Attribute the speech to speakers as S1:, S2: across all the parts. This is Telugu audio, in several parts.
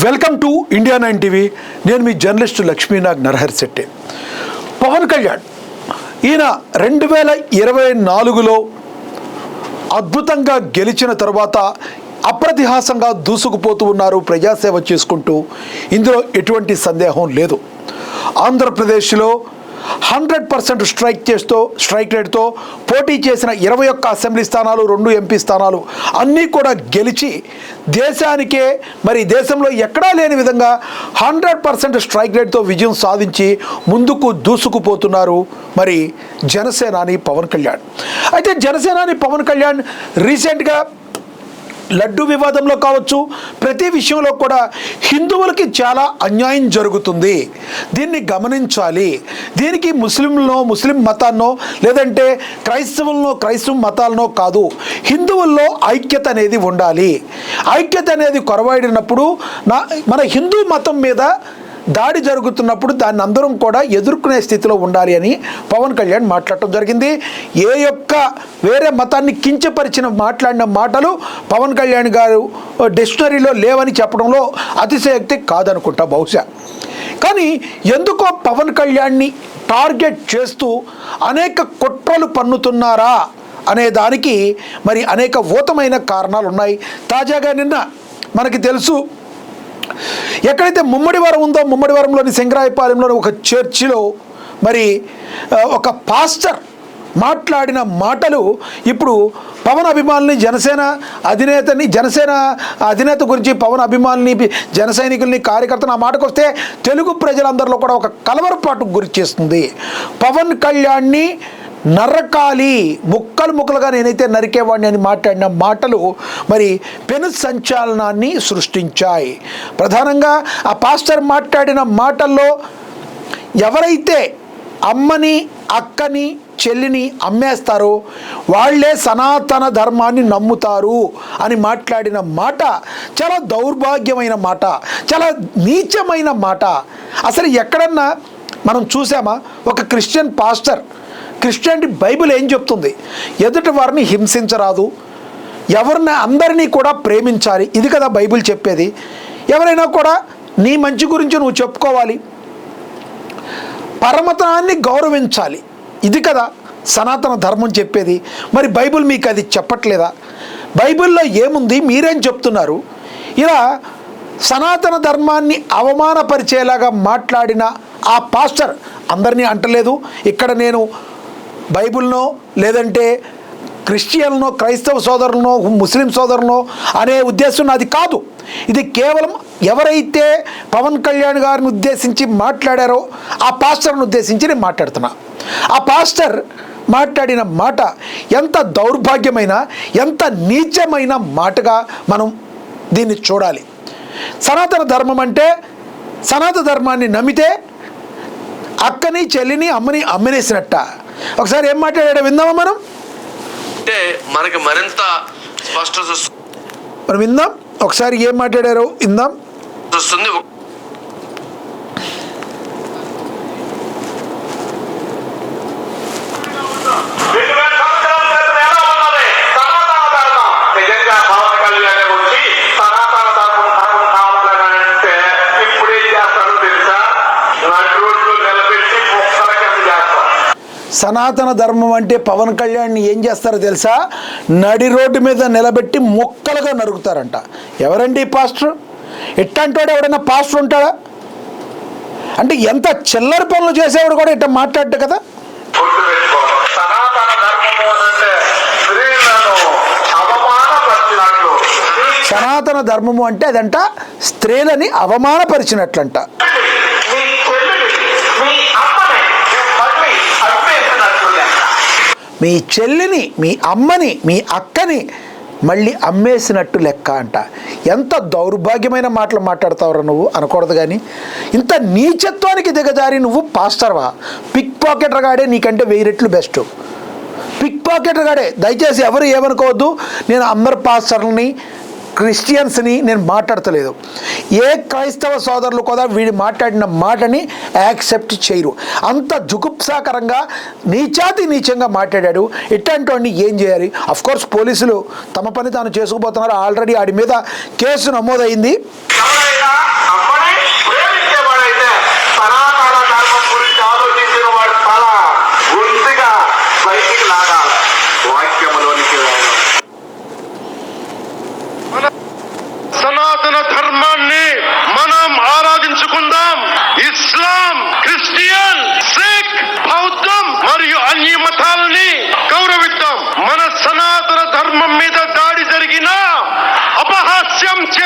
S1: Welcome to India 9 TV. నేను మీ జర్నలిస్ట్ లక్ష్మీనాగ్ నరహరి శెట్టి. పవన్ కళ్యాణ్ ఈయన 2024లో అద్భుతంగా గెలిచిన తర్వాత అప్రతిహాసంగా దూసుకుపోతూ ఉన్నారు ప్రజాసేవ చేసుకుంటూ. ఇందులో ఎటువంటి సందేహం లేదు. ఆంధ్రప్రదేశ్లో 100% స్ట్రైక్ రేట్తో పోటీ చేసిన 21 అసెంబ్లీ స్థానాలు, 2 ఎంపీ స్థానాలు అన్నీ కూడా గెలిచి దేశానికే దేశంలో ఎక్కడా లేని విధంగా 100% స్ట్రైక్ రేట్తో విజయం సాధించి ముందుకు దూసుకుపోతున్నారు జనసేనాని పవన్ కళ్యాణ్. అయితే జనసేనాని పవన్ కళ్యాణ్ రీసెంట్గా లడ్డు వివాదంలో కావచ్చు, ప్రతి విషయంలో కూడా హిందువులకి చాలా అన్యాయం జరుగుతుంది, దీన్ని గమనించాలి, దీనికి ముస్లిం మతాన్నో లేదంటే క్రైస్తవ మతాలనో కాదు, హిందువుల్లో ఐక్యత అనేది ఉండాలి. ఐక్యత అనేది కొరవడినప్పుడు మన హిందూ మతం మీద దాడి జరుగుతున్నప్పుడు దాన్ని అందరం కూడా ఎదుర్కొనే స్థితిలో ఉండాలి అని పవన్ కళ్యాణ్ మాట్లాడటం జరిగింది. వేరే మతాన్ని కించపరిచిన మాట్లాడిన మాటలు పవన్ కళ్యాణ్ గారు డిక్షనరీలో లేవని చెప్పడంలో అతిశయోక్తి కాదనుకుంటా బహుశా. కానీ ఎందుకో పవన్ కళ్యాణ్ని టార్గెట్ చేస్తూ అనేక కుట్రలు పన్నుతున్నారా అనే దానికి అనేక ఊతమైన కారణాలు ఉన్నాయి. తాజాగా నిన్న మనకి తెలుసు, ఎక్కడైతే ముమ్మడివరం ఉందో ముమ్మడివరంలోని సింగరాయపాలెంలోని ఒక చర్చిలో ఒక పాస్టర్ మాట్లాడిన మాటలు ఇప్పుడు పవన్ అభిమానుల్ని జనసేన అధినేత గురించి పవన్ అభిమానుల్ని, జన సైనికుల్ని, కార్యకర్తలు ఆ మాటకు వస్తే తెలుగు ప్రజలందరిలో కూడా ఒక కలవరపాటుకు గురి చేస్తుంది. పవన్ కళ్యాణ్ని నరకాలి, ముక్కలుగా నేనైతే నరికేవాడిని అని మాట్లాడిన మాటలు పెను సంచలనాన్ని సృష్టించాయి. ప్రధానంగా ఆ పాస్టర్ మాట్లాడిన మాటల్లో ఎవరైతే అమ్మని, అక్కని, చెల్లిని అమ్మేస్తారో వాళ్లే సనాతన ధర్మాన్ని నమ్ముతారు అని మాట్లాడిన మాట చాలా దౌర్భాగ్యమైన మాట, చాలా నీచమైన మాట. అసలు ఎక్కడన్నా మనం చూసామా? ఒక క్రిస్టియన్ పాస్టర్, క్రిస్టియానిటీ బైబిల్ ఏం చెప్తుంది? ఎదుటి వారిని హింసించరాదు, అందరినీ కూడా ప్రేమించాలి, ఇది కదా బైబిల్ చెప్పేది. ఎవరైనా కూడా నీ మంచి గురించి నువ్వు చెప్పుకోవాలి, పరమతాన్ని గౌరవించాలి, ఇది కదా సనాతన ధర్మం చెప్పేది. బైబిల్ మీకు అది చెప్పట్లేదా? బైబిల్లో ఏముంది, మీరేం చెప్తున్నారు? ఇలా సనాతన ధర్మాన్ని అవమానపరిచేలాగా మాట్లాడిన ఆ పాస్టర్ అందరినీ అంటలేదు. ఇక్కడ నేను బైబిల్నో లేదంటే క్రిస్టియన్లనో, క్రైస్తవ సోదరులనో, ముస్లిం సోదరులనో అనే ఉద్దేశం నాది కాదు. ఇది కేవలం ఎవరైతే పవన్ కళ్యాణ్ గారిని ఉద్దేశించి మాట్లాడారో ఆ పాస్టర్ని ఉద్దేశించి నేను మాట్లాడుతున్నా. ఆ పాస్టర్ మాట్లాడిన మాట ఎంత దౌర్భాగ్యమైన, ఎంత నీచమైన మాటగా మనం దీన్ని చూడాలి. సనాతన ధర్మం అంటే, సనాతన ధర్మాన్ని నమ్మితే అక్కని, చెల్లిని, అమ్మని అమ్మనేసినట్ట. ఒకసారి ఏం మాట్లాడాడో విందామా? మనం
S2: మనకి మరింత స్పష్టత
S1: మనం విందాం. ఒకసారి ఏం మాట్లాడారో విందాం. సనాతన ధర్మం అంటే పవన్ కళ్యాణ్ని ఏం చేస్తారో తెలుసా? నడి రోడ్డు మీద నిలబెట్టి మొక్కలుగా నరుకుతారంట. ఎవరండి పాస్టర్? ఇట్టంటోడు ఎవడైనా పాస్టర్ ఉంటాడా? అంటే ఎంత చిల్లర పనులు చేసేవాడు కూడా ఇట్ట మాట్లాడ్డు కదా. సనాతన ధర్మము అంటే అదంట స్త్రీలని అవమానపరిచినట్లంట. మీ చెల్లిని, మీ అమ్మని, మీ అక్కని మళ్ళీ అమ్మేసినట్టు లెక్క అంట. ఎంత దౌర్భాగ్యమైన మాటలు మాట్లాడతావురా నువ్వు అనకూడదు. కానీ ఇంత నీచత్వానికి దిగజారి నువ్వు పాస్టర్వా? పిక్ పాకెటర్ గాడే నీకంటే 1000 రెట్లు బెస్ట్. Pick pocketer గాడే. దయచేసి ఎవరు ఏమనుకోవద్దు, నేను అందరు పాస్టర్లని, క్రిస్టియన్స్ని నేను మాట్లాడతలేదు. ఏ క్రైస్తవ సోదరులు కూడా వీడు మాట్లాడిన మాటని యాక్సెప్ట్ చేయరు. అంత జుగుప్సాకరంగా నీచంగా మాట్లాడాడు. ఇట్లాంటి ఏం చేయాలి? అఫ్కోర్స్ పోలీసులు తమ పని తాను చేసుకుపోతున్నారు. ఆల్రెడీ ఆడి మీద కేసు నమోదైంది.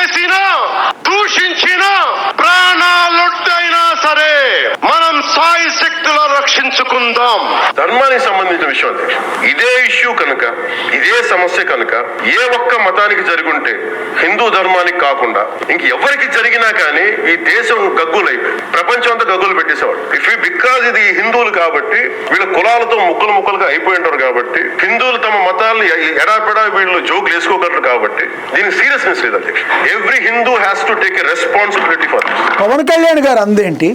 S3: చేసినా దూషించినా ప్రాణాలొడ్డైనా సరే మనం సాయి శక్తిలో రక్షించుకుందాం. ధర్మానికి సంబంధించిన విషయం అధ్యక్ష, ఇదే ఇష్యూ కనుక, ఇదే సమస్య కనుక ఏ ఒక్క మతానికి జరుగుంటే హిందూ ధర్మానికి కాకుండా ఎవరికి జరిగినా కానీ ఈ దేశం గగ్గులైపోయి ప్రపంచం అంతా గగ్గులు పెట్టేసేవాడు. బికాజ్ ఇది హిందువులు కాబట్టి వీళ్ళ కులాలతో ముక్కలుగా అయిపోయి ఉంటారు కాబట్టి హిందువులు తమ మతాలను ఎడాపెడా వీళ్ళు జోకులు వేసుకోగలరు కాబట్టి దీనికి సీరియస్నెస్ లేదు అధ్యక్ష. Every Hindu has to take a responsibility for this.
S1: Pawan Kalyan గారు అందేంటి,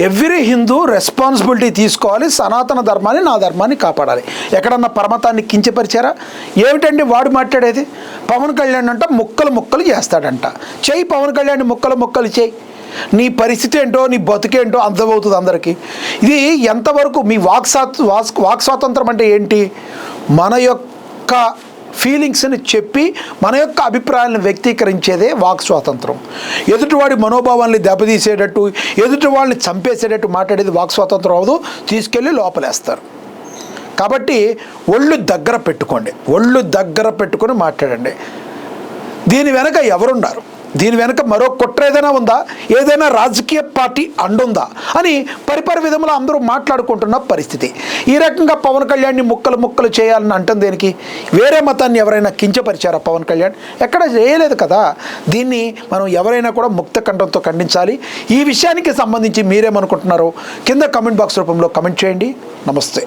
S1: ఎవ్రీ హిందూ రెస్పాన్సిబిలిటీ తీసుకోవాలి, సనాతన ధర్మాన్ని నా ధర్మాన్ని కాపాడాలి. ఎక్కడన్నా పరమతాన్ని కించపరిచారా? ఏమిటండి వాడు మాట్లాడేది? పవన్ కళ్యాణ్ అంట ముక్కలు చేస్తాడంట. చెయ్యి పవన్ కళ్యాణ్ ముక్కలు చేయి. నీ పరిస్థితి ఏంటో, నీ బతుకేంటో అర్థమవుతుంది అందరికీ. ఇది ఎంతవరకు మీ వాక్ స్వాతంత్రం అంటే ఏంటి? మన యొక్క ఫీలింగ్స్ని చెప్పి మన యొక్క అభిప్రాయాలను వ్యక్తీకరించేదే వాక్ స్వాతంత్రం. ఎదుటివాడి మనోభావాల్ని దెబ్బతీసేటట్టు, ఎదుటి వాళ్ళని చంపేసేటట్టు మాట్లాడేది వాక్ స్వాతంత్రం అవ్వదు, తీసుకెళ్ళి లోపలేస్తారు. కాబట్టి ఒళ్ళు దగ్గర పెట్టుకొని మాట్లాడండి. దీని వెనక ఎవరున్నారు, దీని వెనక మరో కుట్ర ఏదైనా ఉందా, ఏదైనా రాజకీయ పార్టీ అండుందా అని పరిపర విధములు అందరూ మాట్లాడుకుంటున్న పరిస్థితి. ఈ రకంగా పవన్ కళ్యాణ్ని ముక్కలు చేయాలని అంటుంది దేనికి? వేరే మతాన్ని ఎవరైనా కించపరిచారా పవన్ కళ్యాణ్? ఎక్కడ చేయలేదు కదా. దీన్ని మనం ఎవరైనా కూడా ముక్త కంఠంతో ఖండించాలి. ఈ విషయానికి సంబంధించి మీరేమనుకుంటున్నారో కింద కమెంట్ బాక్స్ రూపంలో కమెంట్ చేయండి. నమస్తే.